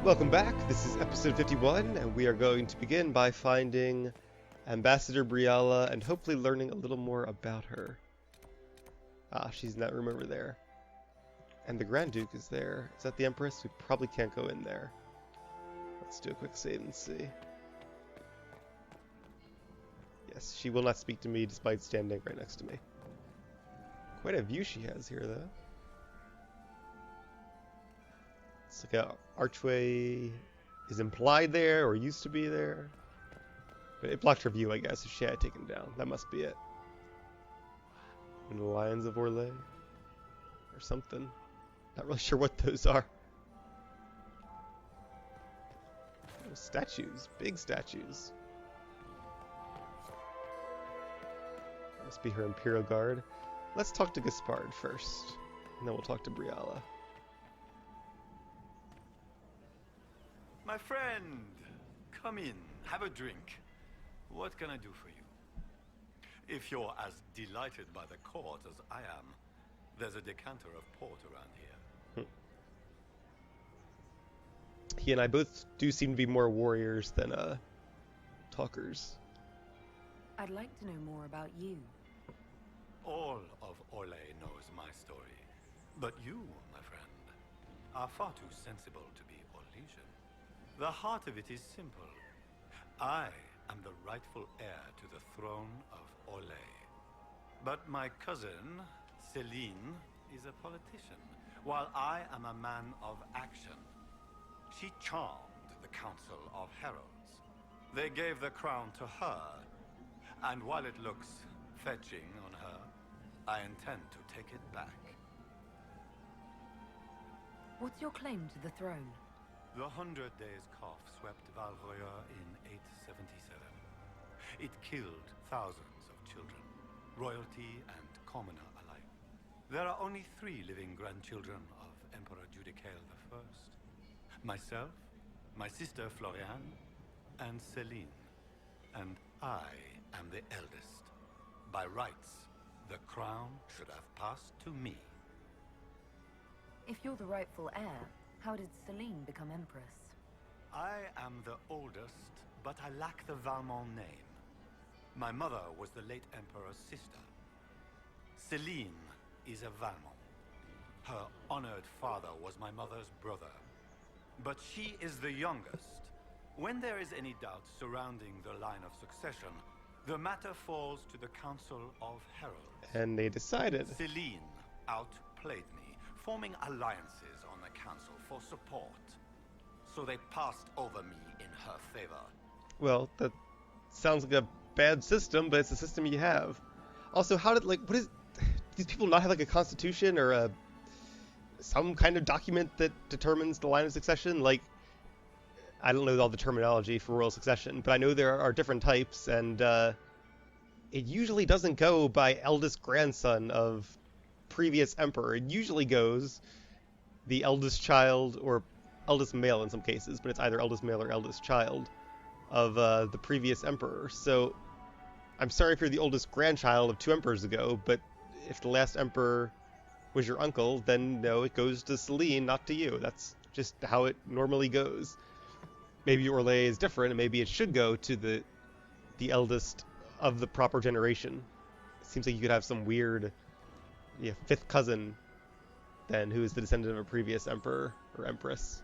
Welcome back. This is episode 51, and we are going to begin by finding Ambassador Briala and hopefully learning a little more about her. Ah, she's in that room over there. And the Grand Duke is there. Is that the Empress? We probably can't go in there. Let's do a quick save and see. Yes, she will not speak to me despite standing right next to me. Quite a view she has here, though. It's like an archway is implied there, or used to be there. But it blocked her view, I guess, if she had it taken down. That must be it. And the Lions of Orlais? Or something. Not really sure what those are. Oh, statues. Big statues. Must be her Imperial Guard. Let's talk to Gaspard first. And then we'll talk to Briala. My friend, come in, have a drink. What can I do for you? If you're as delighted by the court as I am, there's a decanter of port around here. He and I both do seem to be more warriors than talkers. I'd like to know more about you. All of Orlais knows my story. But you, my friend, are far too sensible to be Orlesian. The heart of it is simple. I am the rightful heir to the throne of Orlais. But my cousin, Celine, is a politician, while I am a man of action. She charmed the Council of Heralds. They gave the crown to her, and while it looks fetching on her, I intend to take it back. What's your claim to the throne? The 100 Days Cough swept Valvoyeur in 877. It killed thousands of children, royalty and commoner alike. There are only 3 living grandchildren of Emperor Judicael I. Myself, my sister Floriane, and Celine. And I am the eldest. By rights, the crown should have passed to me. If you're the rightful heir, how did Celine become Empress? I am the oldest, but I lack the Valmont name. My mother was the late Emperor's sister. Celine is a Valmont. Her honored father was my mother's brother. But she is the youngest. When there is any doubt surrounding the line of succession, the matter falls to the Council of Heralds. And they decided. Celine outplayed me, forming alliances on the council for support. So they passed over me in her favor. Well, that sounds like a bad system, but it's the system you have. Also, how did, what is... These people not have, a constitution or some kind of document that determines the line of succession? I don't know all the terminology for royal succession, but I know there are different types, and it usually doesn't go by eldest grandson of previous emperor. It usually goes the eldest child, or eldest male in some cases, but it's either eldest male or eldest child of the previous emperor. So I'm sorry if you're the oldest grandchild of 2 emperors ago, but if the last emperor was your uncle, then no, it goes to Celine, not to you. That's just how it normally goes. Maybe Orlais is different, and maybe it should go to the eldest of the proper generation. It seems like you could have some weird 5th cousin then who is the descendant of a previous emperor or empress.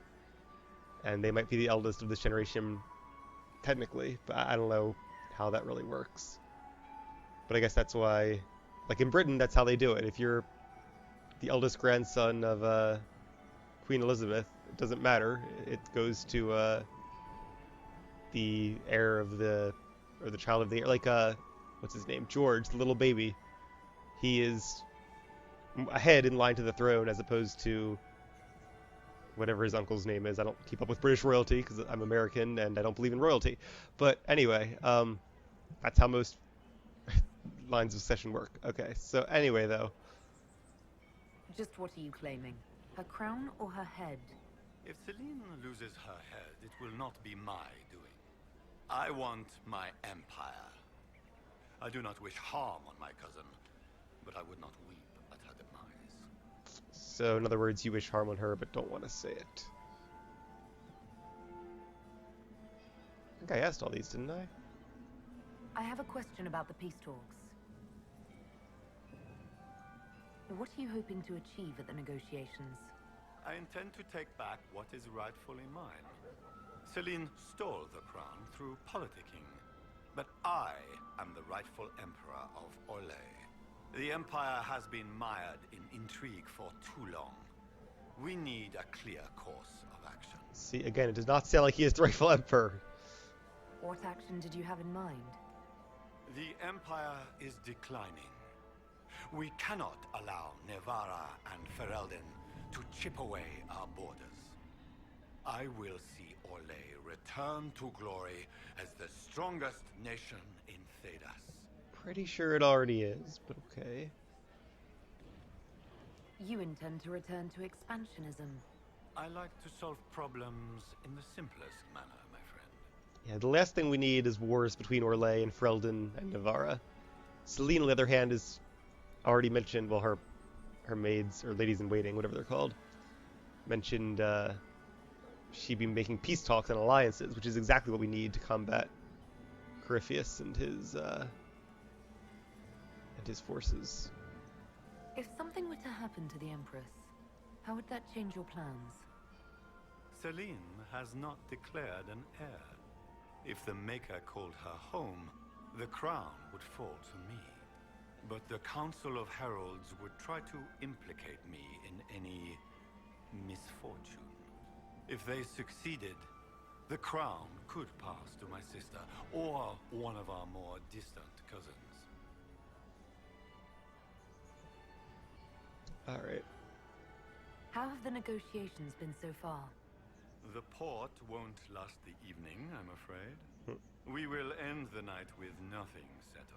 And they might be the eldest of this generation technically, but I don't know how that really works. But I guess that's why, in Britain, that's how they do it. If you're the eldest grandson of Queen Elizabeth, it doesn't matter. It goes to the heir of the child of the heir, what's his name? George, the little baby. He is ahead in line to the throne as opposed to whatever his uncle's name is. I don't keep up with British royalty because I'm American and I don't believe in royalty. But anyway, that's how most lines of succession work. Okay, so anyway, though. Just what are you claiming? Her crown or her head? If Celine loses her head, it will not be my doing. I want my empire. I do not wish harm on my cousin, but I would not weep at her demise. So, in other words, you wish harm on her, but don't want to say it. think I asked all these, didn't I? I have a question about the peace talks. What are you hoping to achieve at the negotiations? I intend to take back what is rightfully mine. Celine stole the crown through politicking, but I am the rightful emperor of Orlais. The Empire has been mired in intrigue for too long. We need a clear course of action. See, again, it does not sound like he is the rightful emperor. What action did you have in mind? The Empire is declining. We cannot allow Nevarra and Ferelden to chip away our borders. I will see Orlais return to glory as the strongest nation in Thedas. Pretty sure it already is, but okay. You intend to return to expansionism. I like to solve problems in the simplest manner, my friend. Yeah, the last thing we need is wars between Orlais and Ferelden and Nevarra. Celine, on the other hand, is already mentioned, well, her maids, or ladies-in-waiting, whatever they're called, mentioned she'd be making peace talks and alliances, which is exactly what we need to combat Corypheus and his forces. If something were to happen to the Empress, how would that change your plans? Celine has not declared an heir. If the Maker called her home, the crown would fall to me. But the Council of Heralds would try to implicate me in any misfortune. If they succeeded, the crown could pass to my sister, or one of our more distant cousins. Alright. How have the negotiations been so far? The port won't last the evening, I'm afraid. We will end the night with nothing settled.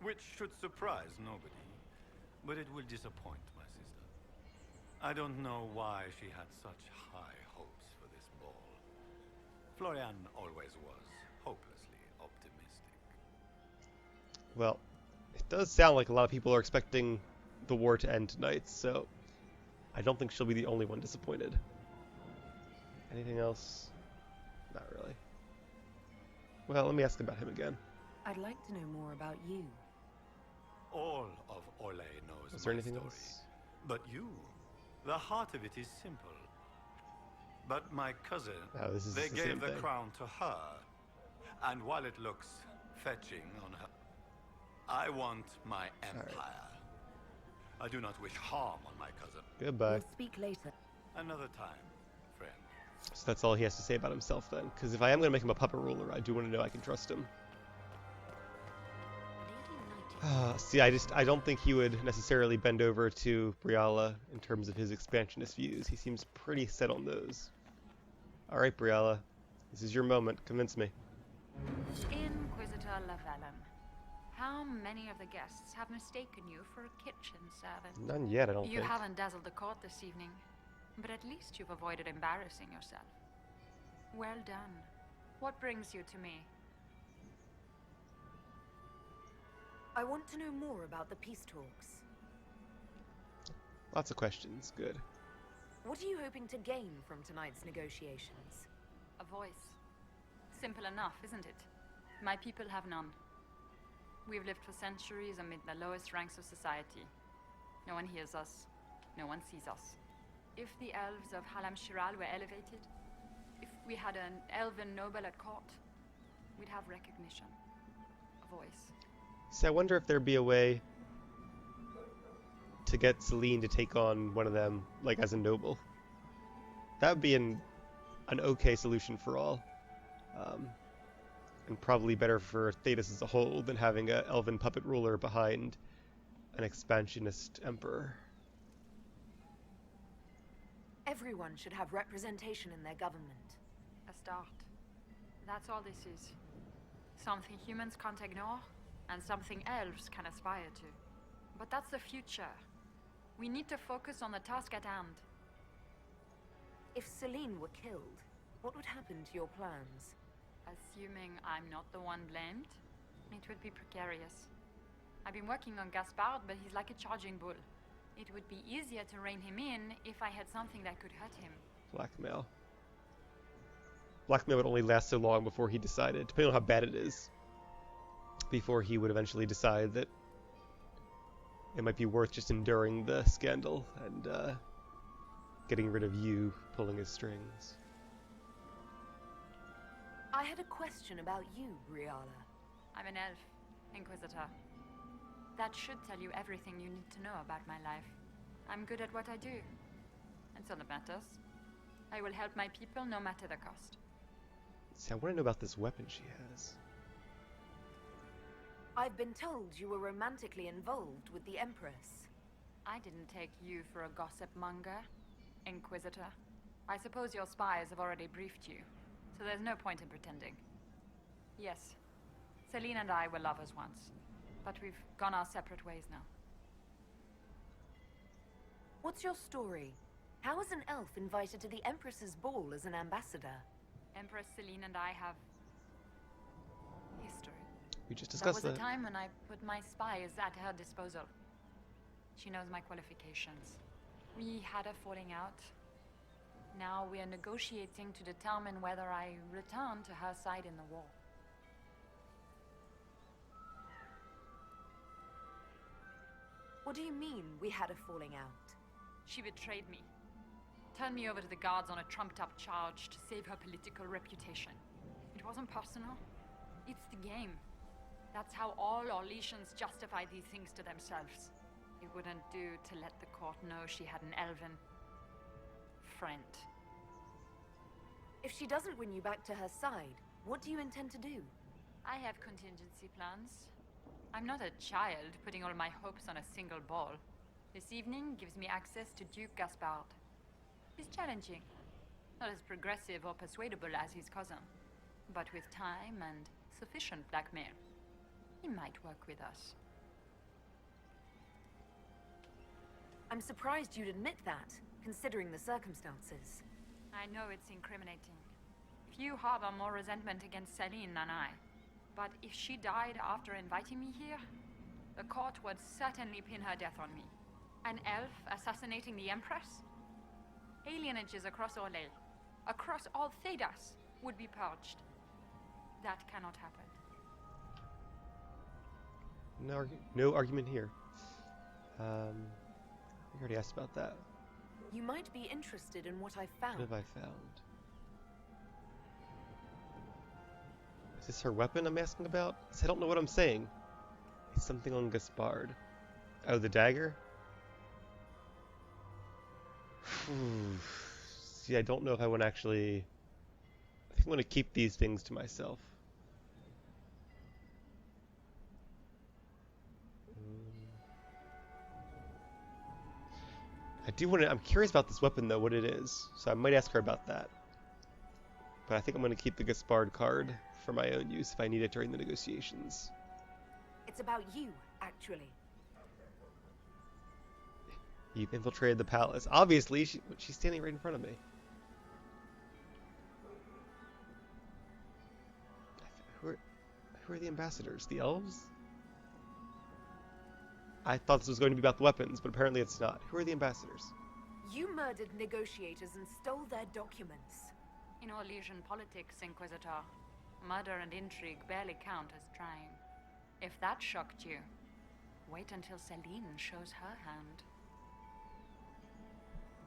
Which should surprise nobody, but it will disappoint my sister. I don't know why she had such high hopes for this ball. Florian always was hopelessly optimistic. Well, it does sound like a lot of people are expecting the war to end tonight, so I don't think she'll be the only one disappointed. Anything else? Not really. Well, let me ask about him again. I'd like to know more about you. All of Orlais knows Is there my anything story. else? But you, the heart of it is simple. But my cousin, Oh, this is they the gave same the thing. crown to her. And while it looks fetching on her, I want my empire. I do not wish harm on my cousin. Goodbye. We'll speak later. Another time, friend. So that's all he has to say about himself then. Because if I am going to make him a puppet ruler, I do want to know I can trust him. See, I don't think he would necessarily bend over to Briala in terms of his expansionist views. He seems pretty set on those. Alright, Briala. This is your moment. Convince me. Inquisitor Lavalin, how many of the guests have mistaken you for a kitchen servant? None yet, I don't You think. haven't dazzled the court this evening, but at least you've avoided embarrassing yourself. Well done. What brings you to me? I want to know more about the peace talks. Lots of questions. Good. What are you hoping to gain from tonight's negotiations? A voice. Simple enough, isn't it? My people have none. We've lived for centuries amid the lowest ranks of society. No one hears us. No one sees us. If the elves of Halam Shiral were elevated, if we had an elven noble at court, we'd have recognition. A voice. See, I wonder if there'd be a way to get Celine to take on one of them, like as a noble. That would be an okay solution for all. And probably better for Thedas as a whole than having an elven puppet ruler behind an expansionist emperor. Everyone should have representation in their government. A start. That's all this is. Something humans can't ignore, and something elves can aspire to. But that's the future. We need to focus on the task at hand. If Celine were killed, what would happen to your plans? Assuming I'm not the one blamed, it would be precarious. I've been working on Gaspard, but he's like a charging bull. It would be easier to rein him in if I had something that could hurt him. Blackmail. blackmail would only last so long before he decided, depending on how bad it is, before he would eventually decide that it might be worth just enduring the scandal and getting rid of you pulling his strings. I had a question about you, Briala. I'm an elf, Inquisitor. That should tell you everything you need to know about my life. I'm good at what I do. That's all that matters. I will help my people no matter the cost. See, I want to know about this weapon she has. I've been told you were romantically involved with the Empress. I didn't take you for a gossip monger, Inquisitor. I suppose your spies have already briefed you, so there's no point in pretending. Yes, Celine and I were lovers once, but we've gone our separate ways now. What's your story? How was an elf invited to the Empress's ball as an ambassador? Empress Celine and I have history. We just discussed There that. was a time when I put my spies at her disposal. She knows my qualifications. We had a falling out. Now we are negotiating to determine whether I return to her side in the war. What do you mean, we had a falling out? She betrayed me. Turned me over to the guards on a trumped-up charge to save her political reputation. It wasn't personal. It's the game. That's how all Orlesians justify these things to themselves. It wouldn't do to let the court know she had an elven friend. If she doesn't win you back to her side, what do you intend to do? I have contingency plans. I'm not a child putting all my hopes on a single ball. This evening gives me access to Duke Gaspard. He's challenging. Not as progressive or persuadable as his cousin, but with time and sufficient blackmail, he might work with us. I'm surprised you'd admit that, considering the circumstances. I know it's incriminating. Few harbor more resentment against Celine than I. But if she died after inviting me here, the court would certainly pin her death on me. An elf assassinating the Empress? Alienages across Orlais, across all Thedas, would be purged. That cannot happen. No argument here. We already asked about that. You might be interested in what I found. What have I found? Is this her weapon I'm asking about? I don't know what I'm saying. It's something on Gaspard. Oh, the dagger? See, I don't know if I want to actually... I think I want to keep these things to myself. I do want to... I'm curious about this weapon, though, what it is. So I might ask her about that. But I think I'm going to keep the Gaspard card for my own use if I need it during the negotiations. It's about you, actually. You've infiltrated the palace. Obviously, she's standing right in front of me. Who are the ambassadors? The elves? I thought this was going to be about the weapons, but apparently it's not. Who are the ambassadors? You murdered negotiators and stole their documents. In Orlesian politics, Inquisitor, murder and intrigue barely count as trying. If that shocked you, wait until Celine shows her hand.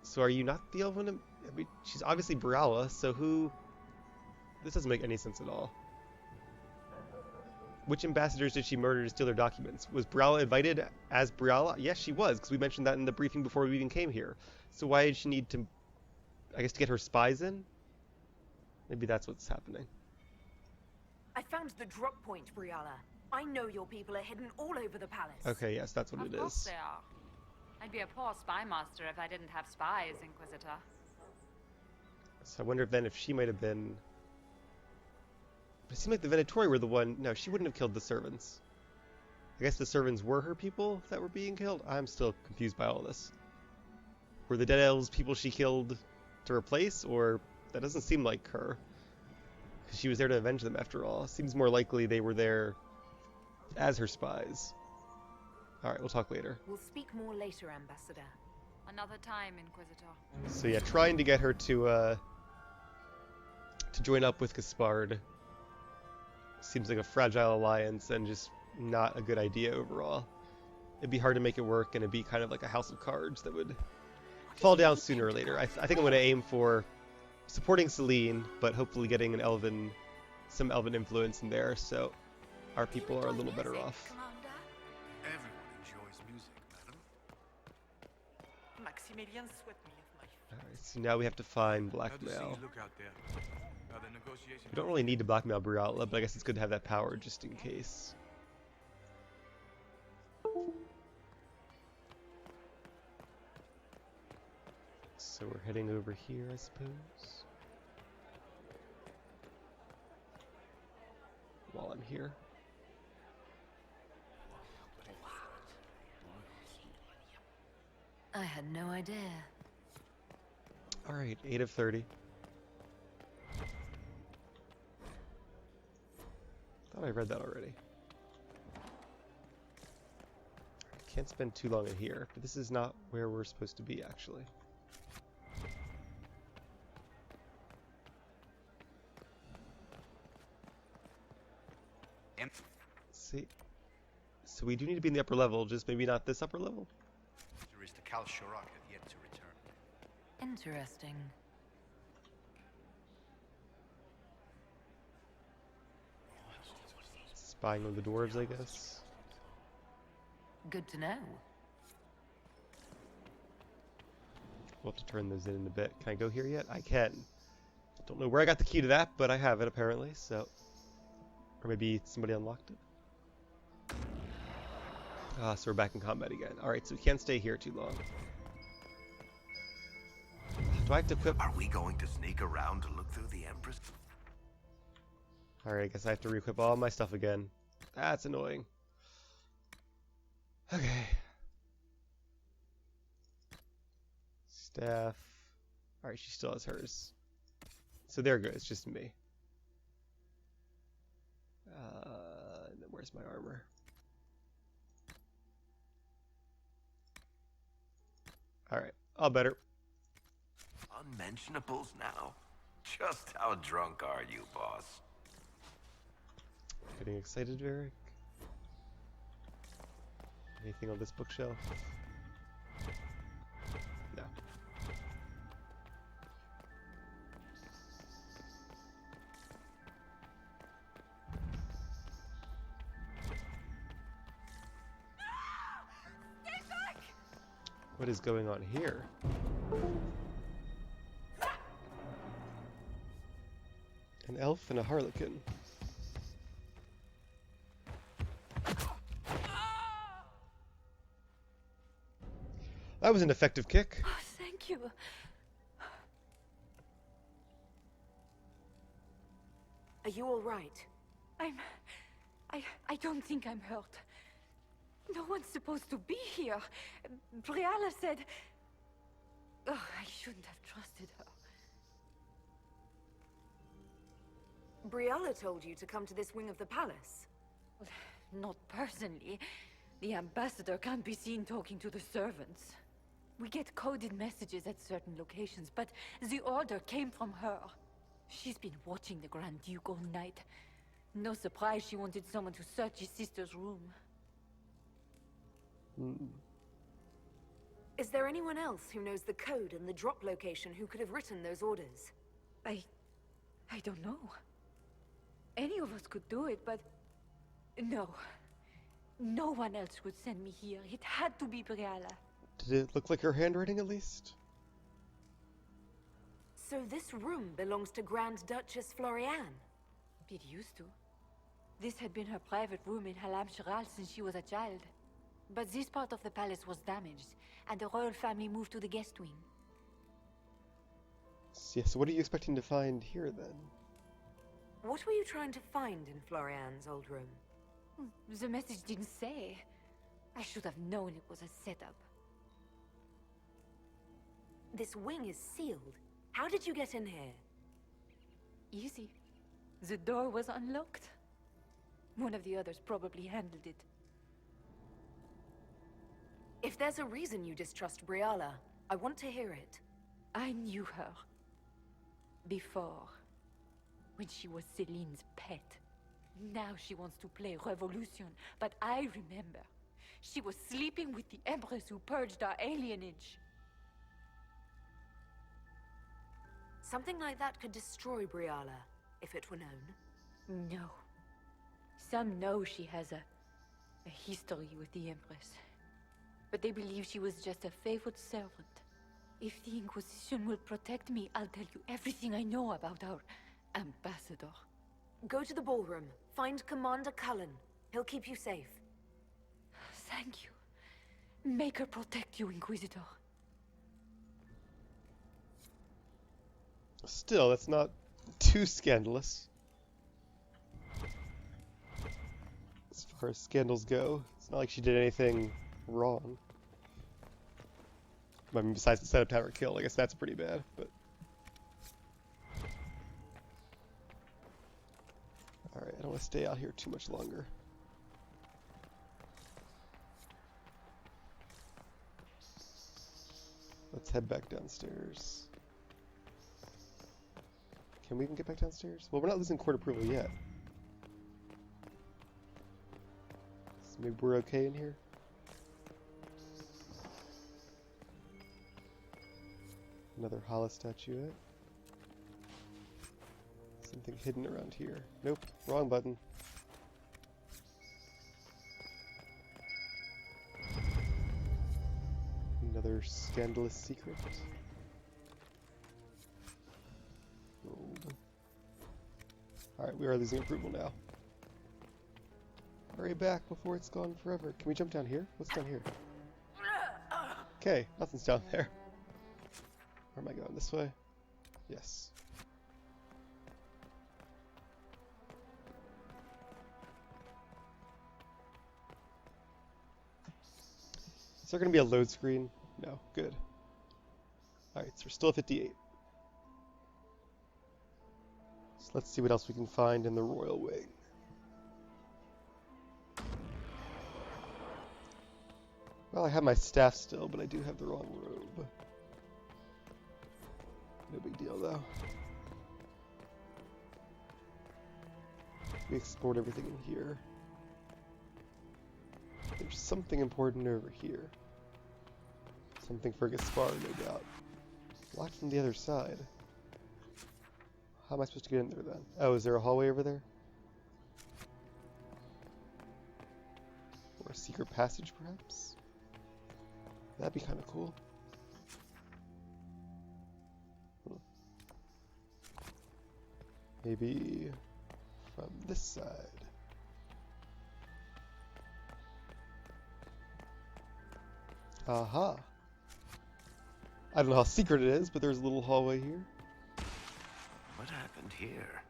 So are you not the elven? I mean, she's obviously Briala, so who... This doesn't make any sense at all. Which ambassadors did she murder to steal their documents? Was Briala invited as Briala? Yes, she was, because we mentioned that in the briefing before we even came here. So why did she need to, I guess, to get her spies in? Maybe that's what's happening. I found the drop point, Briala. I know your people are hidden all over the palace. Okay, yes, that's what it Of course is. they are. I'd be a poor spy master if I didn't have spies, Inquisitor. So I wonder if then if she might have been... But it seemed like the Venatori were the one... No, she wouldn't have killed the servants. I guess the servants were her people that were being killed? I'm still confused by all this. Were the dead elves people she killed to replace, or... That doesn't seem like her. Because she was there to avenge them after all. Seems more likely they were there as her spies. Alright, we'll talk later. We'll speak more later, Ambassador. Another time, Inquisitor. So yeah, trying to get her to to join up with Gaspard seems like a fragile alliance and just not a good idea overall. It'd be hard to make it work, and it'd be kind of like a house of cards that would fall down sooner or later. I think I'm going to aim for supporting Celine, but hopefully getting some elven influence in there, so our people are a little better off. Everyone enjoys music, madam. Maximilian swept me of my Alright, so now we have to find How do blackmail. things look out there? Are the negotiations... We don't really need to blackmail Briala, but I guess it's good to have that power just in case. So we're heading over here, I suppose. While I'm here. I had no idea. Alright, 8 of 30. Thought I read that already. Can't spend too long in here, but this is not where we're supposed to be, actually. Let's see. So we do need to be in the upper level, just maybe not this upper level. Tourist Kal Shorak have yet to return. Interesting. Spying on the dwarves, I guess. Good to know. We'll have to turn those in a bit. Can I go here yet? I can. Don't know where I got the key to that, but I have it apparently, so... Or maybe somebody unlocked it. Ah, so we're back in combat again. Alright, so we can't stay here too long. Do I have to equip... Are we going to sneak around to look through the Empress? Alright, I guess I have to re-equip all my stuff again. That's annoying. Okay. Staff. Alright, she still has hers. So they're good, it's just me. And then where's my armor? Alright, all better. Unmentionables now? Just how drunk are you, boss? Getting excited, Varric? Anything on this bookshelf? No. What is going on here? An elf and a harlequin. That was an effective kick. Oh, thank you. Are you all right? I don't think I'm hurt. No one's supposed to be here. Briala said... Oh, I shouldn't have trusted her. Briala told you to come to this wing of the palace. Not personally. The ambassador can't be seen talking to the servants. We get coded messages at certain locations, but the order came from her. She's been watching the Grand Duke all night. No surprise she wanted someone to search his sister's room. Is there anyone else who knows the code and the drop location who could have written those orders? I don't know. Any of us could do it, but... No. No one else would send me here. It had to be Briala. Did it look like her handwriting at least? So this room belongs to Grand Duchess Floriane? It used to. This had been her private room in Halam Shiral since she was a child. But this part of the palace was damaged, and the royal family moved to the guest wing. Yeah, so what are you expecting to find here then? What were you trying to find in Floriane's old room? The message didn't say. I should have known it was a setup. This wing is sealed. How did you get in here? Easy. The door was unlocked. One of the others probably handled it. If there's a reason you distrust Briala, I want to hear it. I knew her. Before. when she was Celine's pet. Now she wants to play revolution, but I remember. She was sleeping with the Empress who purged our alienage. Something like that could destroy Briala, if it were known. No. Some know she has a history with the Empress. But they believe she was just a favored servant. If the Inquisition will protect me, I'll tell you everything I know about our ambassador. Go to the ballroom. Find Commander Cullen. He'll keep you safe. Thank you. Make her protect you, Inquisitor. Still, that's not too scandalous. As far as scandals go, it's not like she did anything wrong. I mean, besides the setup to have her killed, I guess that's pretty bad, but... Alright, I don't want to stay out here too much longer. Let's head back downstairs. Can we even get back downstairs? Well, we're not losing court approval yet. So maybe we're okay in here? Another Hala statuette. Something hidden around here. Nope, wrong button. Another scandalous secret. Gold. Alright, we are losing approval now. Hurry back before it's gone forever. Can we jump down here? What's down here? Okay, nothing's down there. Where am I going? This way? Yes. Is there going to be a load screen? No. Good. Alright, so we're still at 58. So let's see what else we can find in the Royal Wing. Well, I have my staff still, but I do have the wrong robe. No big deal, though. We explored everything in here. There's something important over here. Something for Gaspar, no doubt. Locked from the other side. How am I supposed to get in there, then? Oh, is there a hallway over there? Or a secret passage, perhaps? That'd be kind of cool. Maybe from this side. Aha! I don't know how secret it is, but there's a little hallway here. What happened here?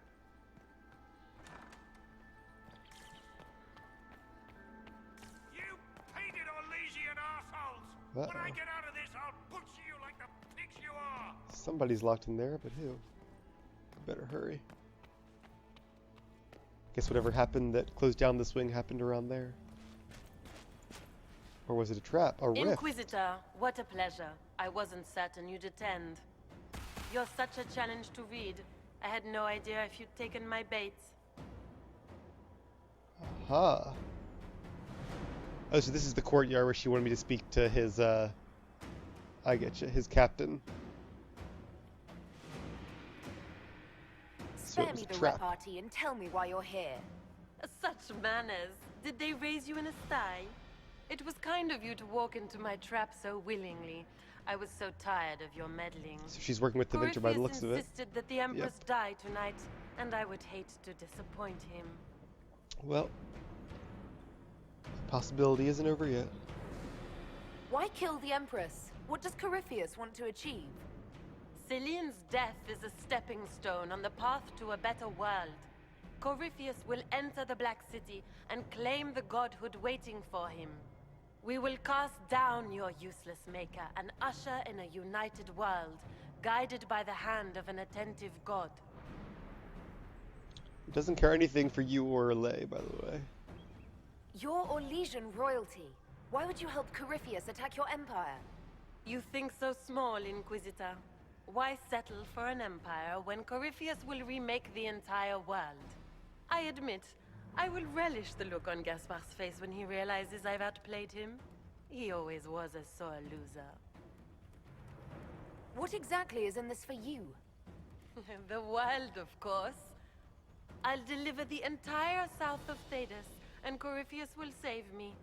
You painted Orlesian assholes! When I get out of this, I'll butcher you like the pigs you are! Somebody's locked in there, but who? Better hurry. Guess whatever happened that closed down this wing happened around there. Or was it a trap? A rift? Inquisitor, what a pleasure. I wasn't certain you'd attend. You're such a challenge to read. I had no idea if you'd taken my bait. Aha. Oh, so this is the courtyard where she wanted me to speak to his, I getcha, his captain. Spare me the repartee and tell me why you're here. Such manners. Did they raise you in a sty? It was kind of you to walk into my trap so willingly. I was so tired of your meddling. So she's working with the Venture by the looks of it. Insisted that the Empress die tonight, and I would hate to disappoint him. Well, the possibility isn't over yet. Why kill the Empress? What does Corypheus want to achieve? Celine's death is a stepping stone on the path to a better world. Corypheus will enter the Black City and claim the godhood waiting for him. We will cast down your useless maker and usher in a united world, guided by the hand of an attentive god. It doesn't care anything for you or Lay, by the way. You're Orlesian royalty. Why would you help Corypheus attack your empire? You think so small, Inquisitor. Why settle for an empire when Corypheus will remake the entire world? I admit, I will relish the look on Gaspard's face when he realizes I've outplayed him. He always was a sore loser. What exactly is in this for you? The world, of course. I'll deliver the entire south of Thedas, and Corypheus will save me.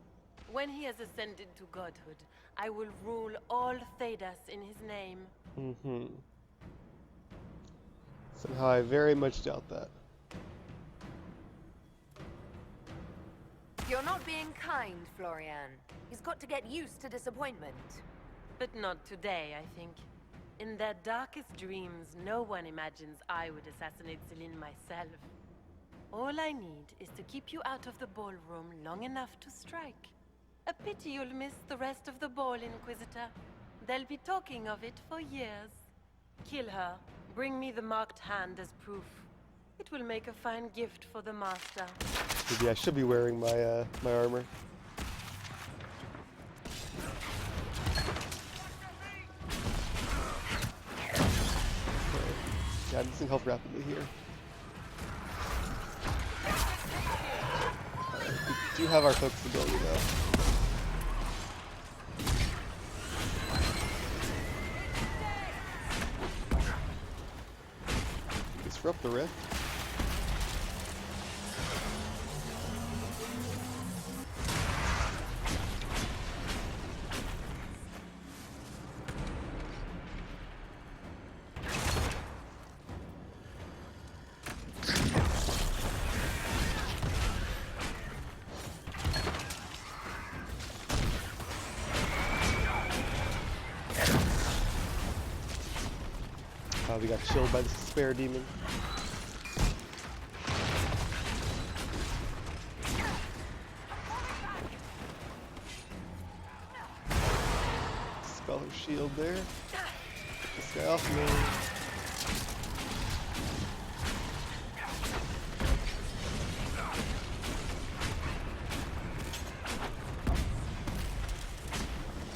When he has ascended to godhood, I will rule all Thedas in his name. Mm-hmm. Somehow I very much doubt that. You're not being kind, Florian. He's got to get used to disappointment. But not today, I think. In their darkest dreams, no one imagines I would assassinate Celine myself. All I need is to keep you out of the ballroom long enough to strike. A pity you'll miss the rest of the ball, Inquisitor. They'll be talking of it for years. Kill her. Bring me the marked hand as proof. It will make a fine gift for the Master. Maybe I should be wearing my my armor. Yeah, I'm losing health rapidly here. Alright, we do have our focus ability though. Disrupt the rift. We got chilled by the spare demon. Spell her shield there. Get this guy off me.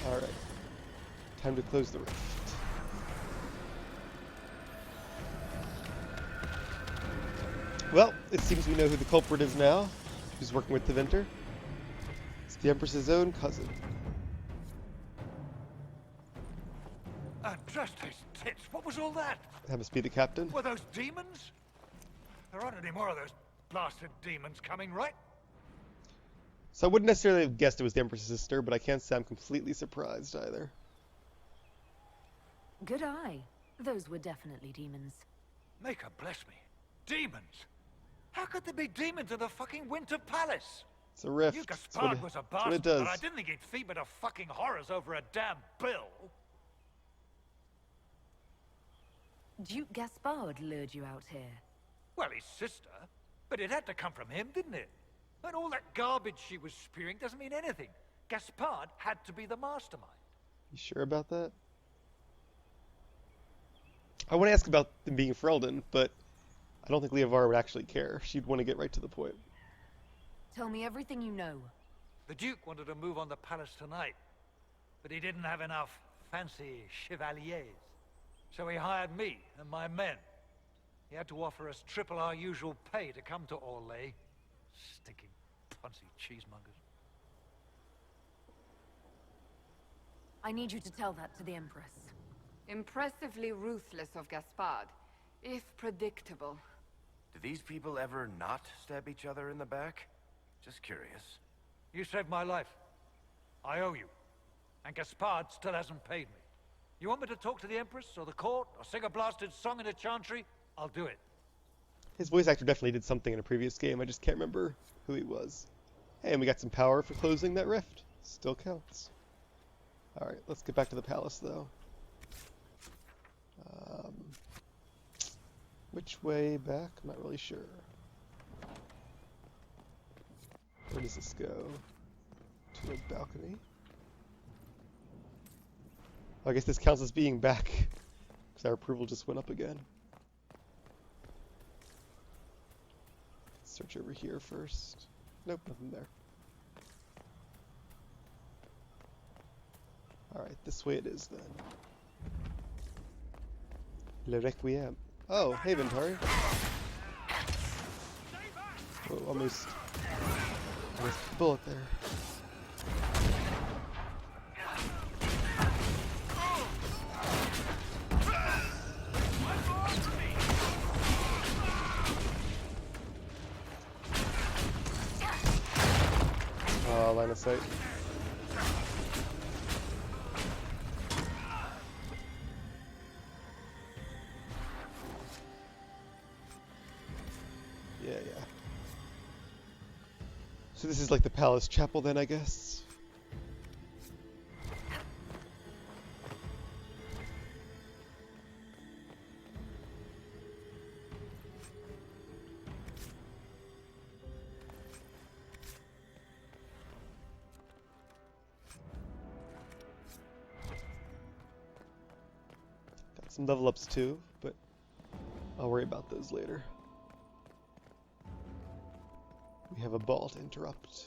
Alright. Time to close the rift. Well, it seems we know who the culprit is now, who's working with the Venter. It's the Empress's own cousin. And just his tits, what was all that? That must be the captain. Were those demons? There aren't any more of those blasted demons coming, right? So I wouldn't necessarily have guessed it was the Empress's sister, but I can't say I'm completely surprised either. Good eye. Those were definitely demons. Maker bless me. Demons? How could there be demons in the fucking Winter Palace? It's a rift. You That's Gaspard was a what bastard, it does. but I didn't think he'd feed me to fucking horrors over a damn bill. Duke Gaspard lured you out here. Well, his sister. But it had to come from him, didn't it? And all that garbage she was spewing doesn't mean anything. Gaspard had to be the mastermind. You sure about that? I want to ask about them being Ferelden, but I don't think Leovara would actually care. She'd want to get right to the point. Tell me everything you know. The Duke wanted to move on the palace tonight, but he didn't have enough fancy chevaliers. So he hired me and my men. He had to offer us triple our usual pay to come to Orlais. Stinking punsy cheesemongers. I need you to tell that to the Empress. Impressively ruthless of Gaspard, if predictable. Do these people ever not stab each other in the back? Just curious. You saved my life. I owe you. And Gaspard still hasn't paid me. You want me to talk to the Empress or the court or sing a blasted song in a chantry? I'll do it. His voice actor definitely did something in a previous game. I just can't remember who he was. Hey, and we got some power for closing that rift. Still counts. Alright, let's get back to the palace, though. Which way back? I'm not really sure. Where does this go? To the balcony? I guess this counts as being back, because our approval just went up again. Search over here first. Nope, nothing there. Alright, this way it is then. Le Requiem. Oh, hey, Ventari. Whoa, almost bullet there. Line of sight. Yeah. So this is like the palace chapel then, I guess. Some level ups too, but I'll worry about those later. We have a ball to interrupt.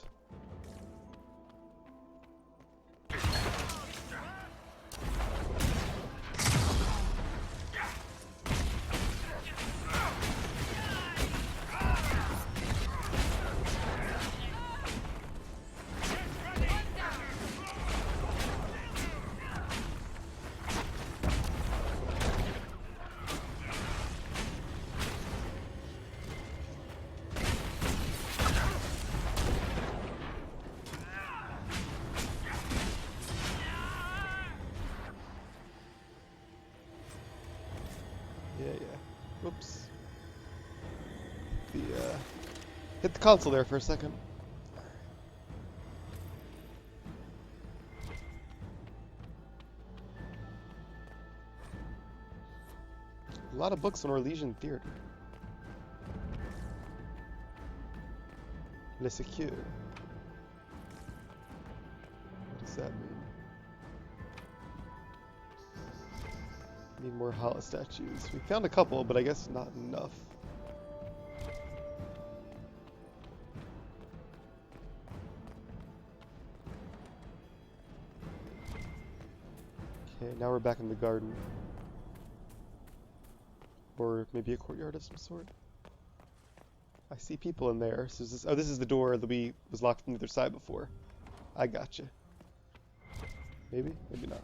Whoops. Hit the console there for a second. A lot of books on Orlesian theater. Le Secure. What does that mean? Need more hollow statues. We found a couple, but I guess not enough. Okay, now we're back in the garden. Or maybe a courtyard of some sort. I see people in there. So this is the door that was locked from the other side before. I gotcha. Maybe? Maybe not.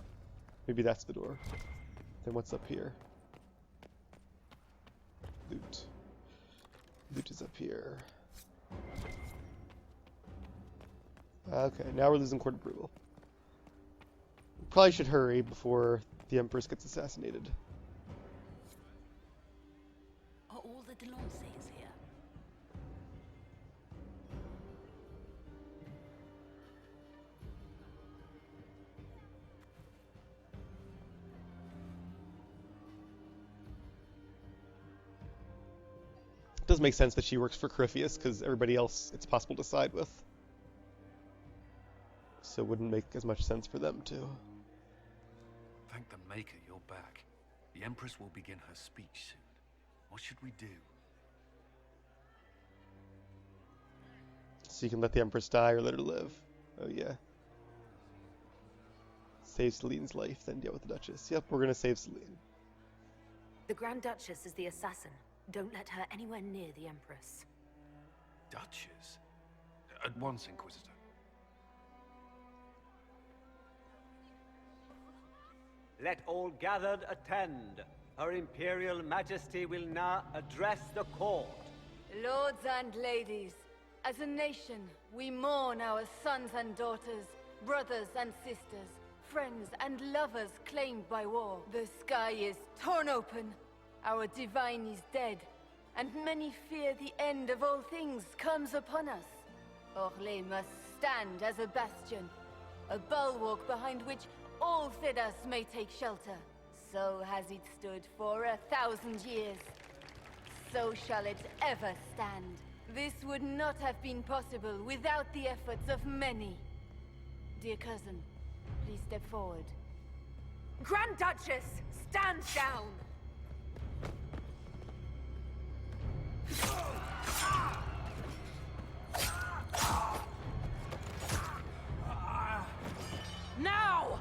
Maybe that's the door. Then what's up here? Loot. Loot is up here. Okay, now we're losing court approval. We probably should hurry before the Empress gets assassinated. Are all the Delancey's here? It does make sense that she works for Corypheus, because everybody else it's possible to side with. So it wouldn't make as much sense for them to. Thank the Maker you're back. The Empress will begin her speech soon. What should we do? So you can let the Empress die or let her live. Oh yeah. Save Celine's life, then deal with the Duchess. Yep, we're gonna save Celine. The Grand Duchess is the assassin. Don't let her anywhere near the Empress. Duchess? At once, Inquisitor. Let all gathered attend. Her Imperial Majesty will now address the court. Lords and ladies, as a nation, we mourn our sons and daughters, brothers and sisters, friends and lovers claimed by war. The sky is torn open. Our divine is dead, and many fear the end of all things comes upon us. Orlais must stand as a bastion, a bulwark behind which all Thedas may take shelter. So has it stood for 1,000 years. So shall it ever stand. This would not have been possible without the efforts of many. Dear cousin, please step forward. Grand Duchess, stand down! Now!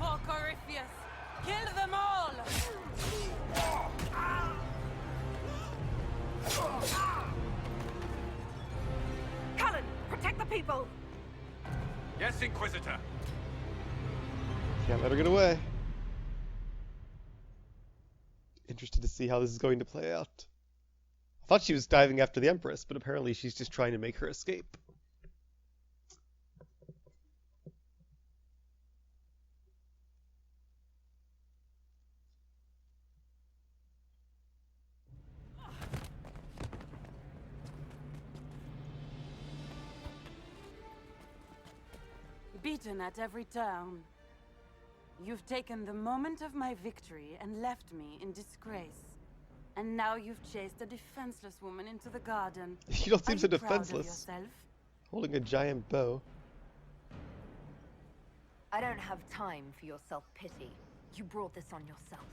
for Corypheus! Kill them all! Cullen, protect the people! Yes, Inquisitor. Can't let her get away. Interested to see how this is going to play out. I thought she was diving after the Empress, but apparently she's just trying to make her escape. Beaten at every turn. You've taken the moment of my victory and left me in disgrace. And now you've chased a defenseless woman into the garden. You don't seem so Are you proud of defenseless. yourself? Holding a giant bow. I don't have time for your self-pity. You brought this on yourself.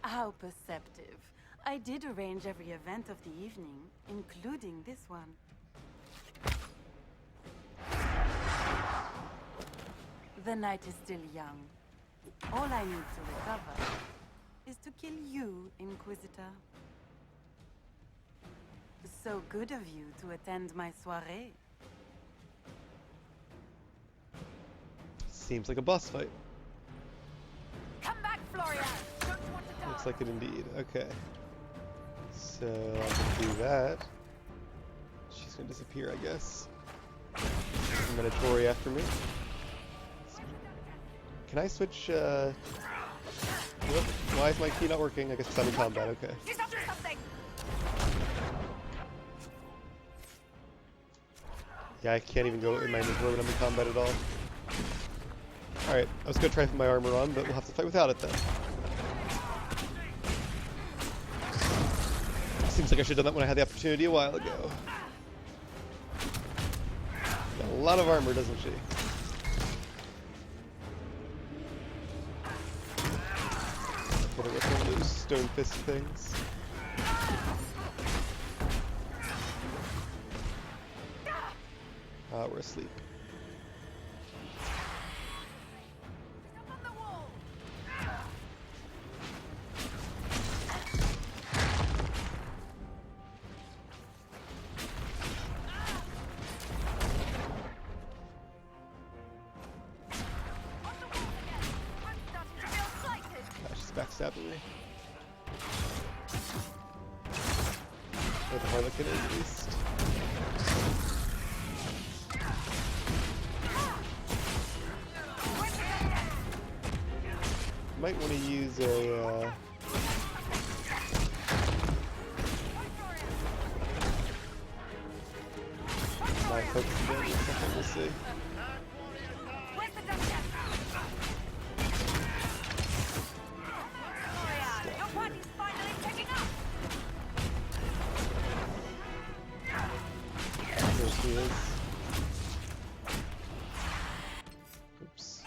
How perceptive. I did arrange every event of the evening, including this one. The night is still young. All I need to recover is to kill you, Inquisitor. So good of you to attend my soirée. Seems like a boss fight. Come back, Florian! Don't you want to die? Looks like it indeed. Okay. So I can do that. She's gonna disappear, I guess. Minotauri after me. Can I switch, why is my key not working? I guess it's out of combat, okay. Do something! Yeah, I can't even go in my inventory when I'm in combat at all. Alright, I was gonna try to put my armor on, but we'll have to fight without it then. Seems like I should have done that when I had the opportunity a while ago. Got a lot of armor, doesn't she? Gotta rip one of those stone fist things. Ah, we're asleep. Backstabbing me. Or the Harlequin at least. Might want to use a my focus ability or something, we'll see. He is. Oops.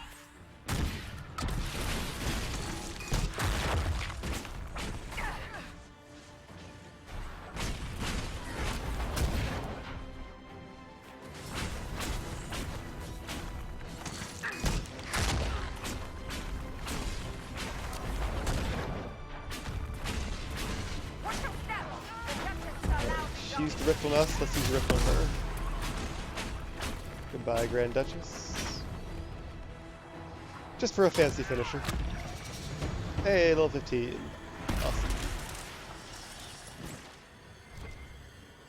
She used to rift on us, let's use rift on her. Goodbye, Grand Duchess. Just for a fancy finisher. Hey, level 15. Awesome.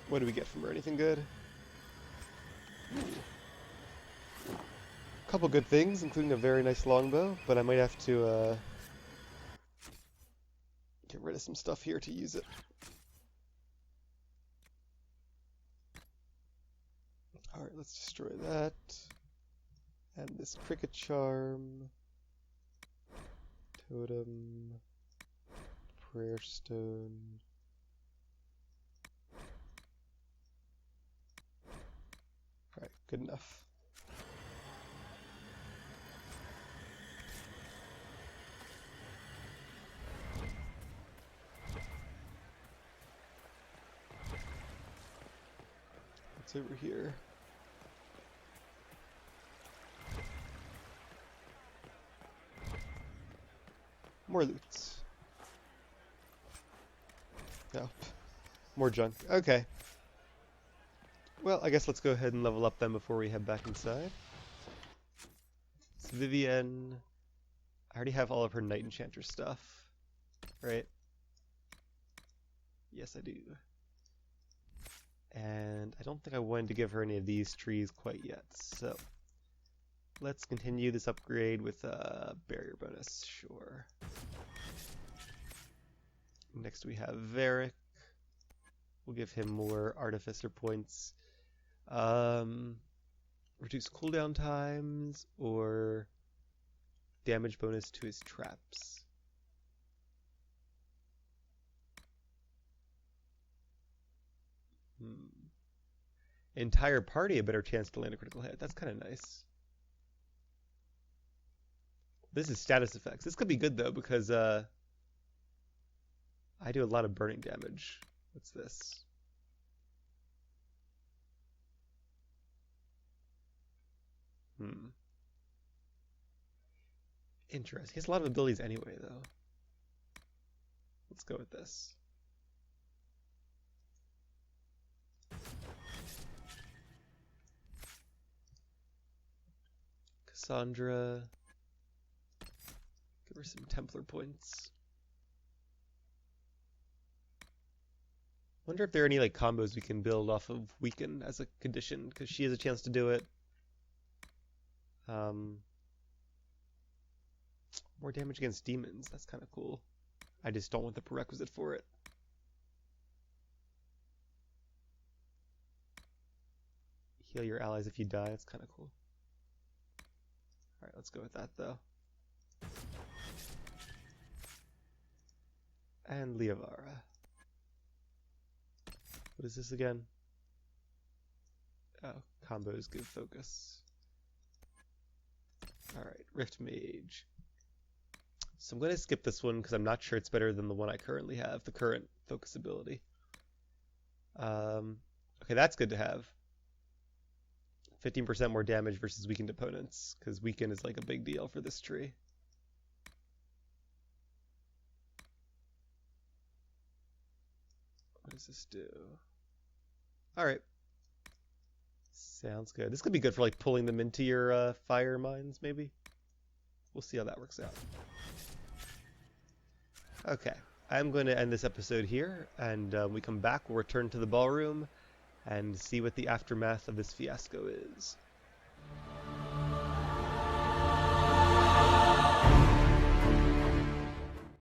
What do we get from her? Anything good? Ooh. Couple good things, including a very nice longbow, but I might have to get rid of some stuff here to use it. Alright, let's destroy that. And this cricket charm. Totem. Prayer stone. Alright, good enough. What's over here? More loot. No. More junk. Okay. Well, I guess let's go ahead and level up then before we head back inside. So Vivienne... I already have all of her Knight Enchanter stuff. Right? Yes, I do. And I don't think I wanted to give her any of these trees quite yet, so... Let's continue this upgrade with a barrier bonus, sure. Next we have Varric. We'll give him more Artificer points. Reduce cooldown times or damage bonus to his traps. Entire party a better chance to land a critical hit. That's kind of nice. This is status effects. This could be good though because I do a lot of burning damage. What's this? Interesting. He has a lot of abilities anyway though. Let's go with this. Cassandra. Give her some Templar points. Wonder if there are any like combos we can build off of Weaken as a condition, because she has a chance to do it. More damage against demons. That's kind of cool. I just don't want the prerequisite for it. Heal your allies if you die. That's kind of cool. Alright, let's go with that though. And Liavara. What is this again? Oh, combos give focus. Alright, Rift Mage. So I'm going to skip this one because I'm not sure it's better than the one I currently have, the current focus ability. Okay, that's good to have. 15% more damage versus weakened opponents, because weaken is like a big deal for this tree. What does this do? Alright. Sounds good. This could be good for like pulling them into your fire mines, maybe? We'll see how that works out. Okay, I'm going to end this episode here, and when we come back, we'll return to the ballroom and see what the aftermath of this fiasco is.